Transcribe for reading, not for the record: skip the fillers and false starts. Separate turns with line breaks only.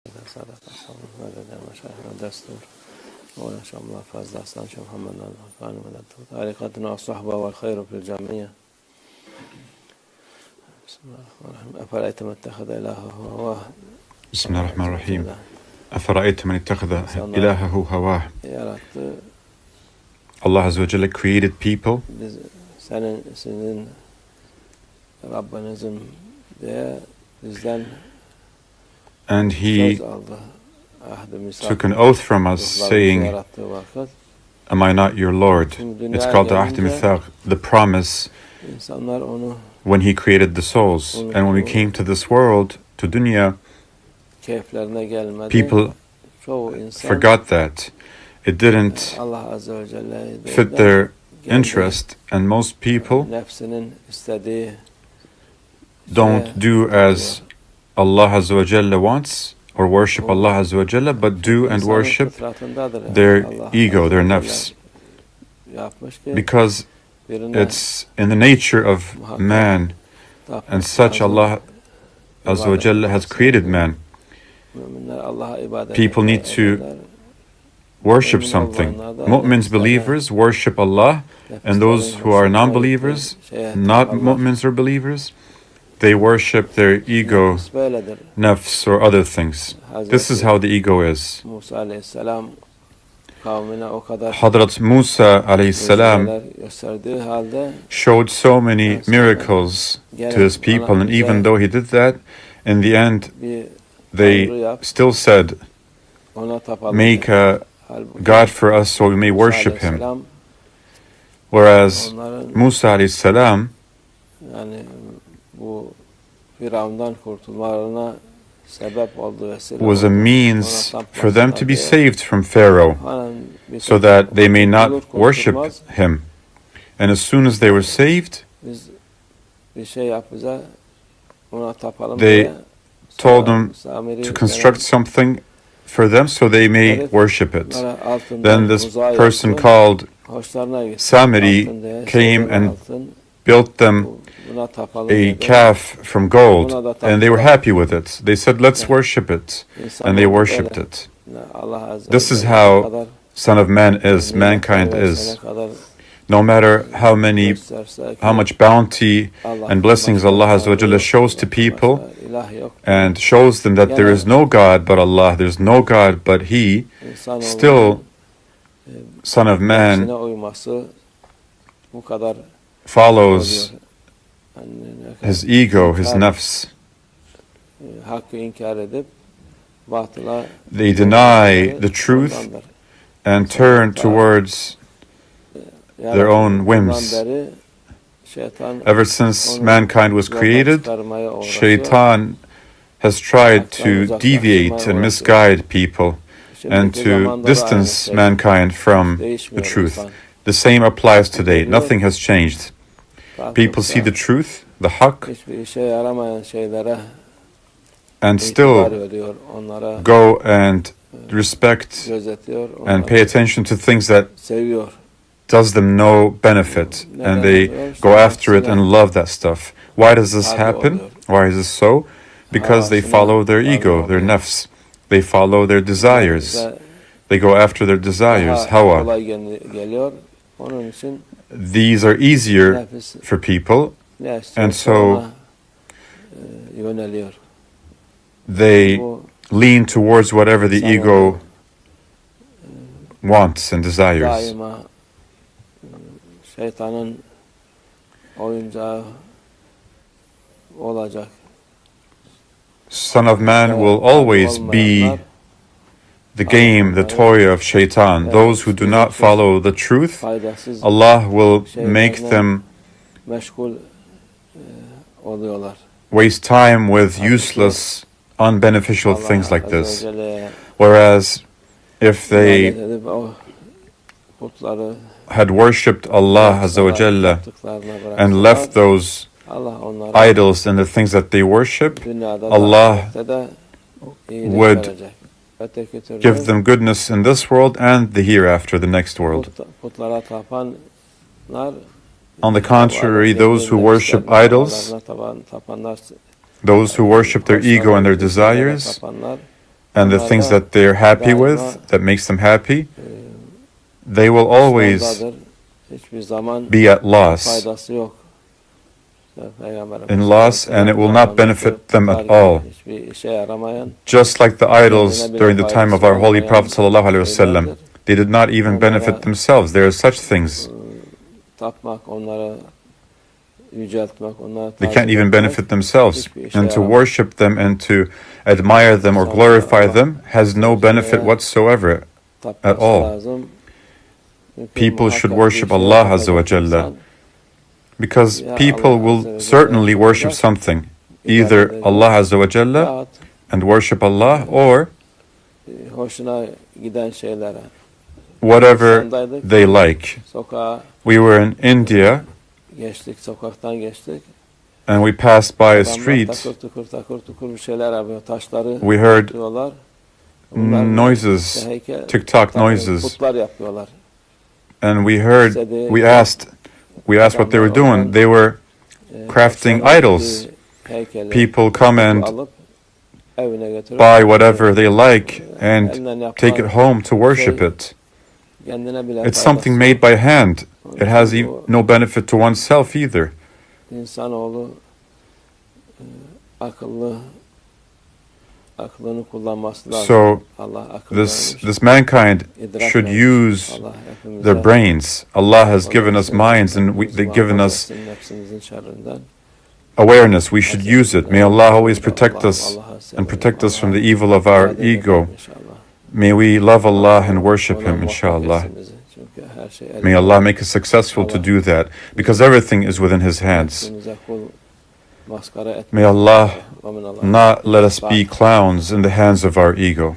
صدق مدد مشايخنا الدستور مولانا شاء الله فاز داستان شيخ محمد كان مدد طريقتنا الصحبة والخير في الجميع. بسم الله الرحمن الرحيم. أفرأيت من اتخذ إلهه هواه.
بسم الله الرحمن الرحيم. أفرأيت من اتخذ إلهه هواه. Allah Azza wa Jalla created people.
Senin Rabbinizim diye bizden
and he took an oath from us saying, "Am I not your Lord?" It's called the Ahd Mithaq, the promise when he created the souls. And when we came to this world, to dunya, people forgot that. It didn't fit their interest, and most people don't do as Allah Azza wa Jalla wants or worship Allah Azza wa Jalla, but do and worship their ego, their nafs, because it's in the nature of man, and such Allah Azza wa Jalla has created man. People need to worship something. Mu'mins, believers, worship Allah, and those who are non-believers, not mu'mins or believers, they worship their ego, nafs, or other things. This is how the ego is. Hadrat Musa alayhi salam showed so many miracles to his people, and even though he did that, in the end they still said, "Make a God for us so we may worship him." Whereas Musa alayhi salam was a means for them to be saved from Pharaoh, so that they may not worship him. And as soon as they were saved, they told them to construct something for them so they may worship it. Then this person called Samiri came and built them a calf from gold, and they were happy with it. They said, "Let's worship it," and they worshipped it. This is how Son of Man is, mankind is. No matter how much bounty and blessings Allah Azza wa Jalla shows to people, and shows them that there is no God but Allah, there's no God but He, still Son of Man follows his ego, his nafs. They deny the truth and turn towards their own whims. Ever since mankind was created, Shaitan has tried to deviate and misguide people and to distance mankind from the truth. The same applies today. Nothing has changed. People see the truth, the haqq, and still go and respect and pay attention to things that does them no benefit, and they go after it and love that stuff. Why does this happen? Why is this so? Because they follow their ego, their nafs. They follow their desires. They go after their desires, hawa. These are easier for people, and so they lean towards whatever the ego wants and desires. Son of Man will always be the game, the toy of Shaitan. Those who do not follow the truth, Allah will make them waste time with useless, unbeneficial things like this. Whereas if they had worshipped Allah Azza wa Jalla and left those idols and the things that they worship, Allah would give them goodness in this world and the hereafter, the next world. On the contrary, those who worship idols, those who worship their ego and their desires, and the things that they're happy with, that makes them happy, they will always be at loss, in loss, and it will not benefit them at all. Just like the idols during the time of our Holy Prophet ﷺ, they did not even benefit themselves. There are such things. They can't even benefit themselves. And to worship them and to admire them or glorify them has no benefit whatsoever at all. People should worship Allah Azza wa Jalla, because people will certainly worship something, either Allah Azza wa Jalla and worship Allah, or whatever they like. We were in India and we passed by a street. We heard noises, tick-tock noises, and we asked what they were doing. They were crafting idols. People come and buy whatever they like and take it home to worship it. It's something made by hand. It has no benefit to oneself either. So this mankind should use their brains. Allah has given us minds, and they've given us awareness. We should use it. May Allah always protect us and protect us from the evil of our ego. May we love Allah and worship Him, inshallah. May Allah make us successful to do that, because everything is within His hands. May Allah not let us be clowns in the hands of our ego.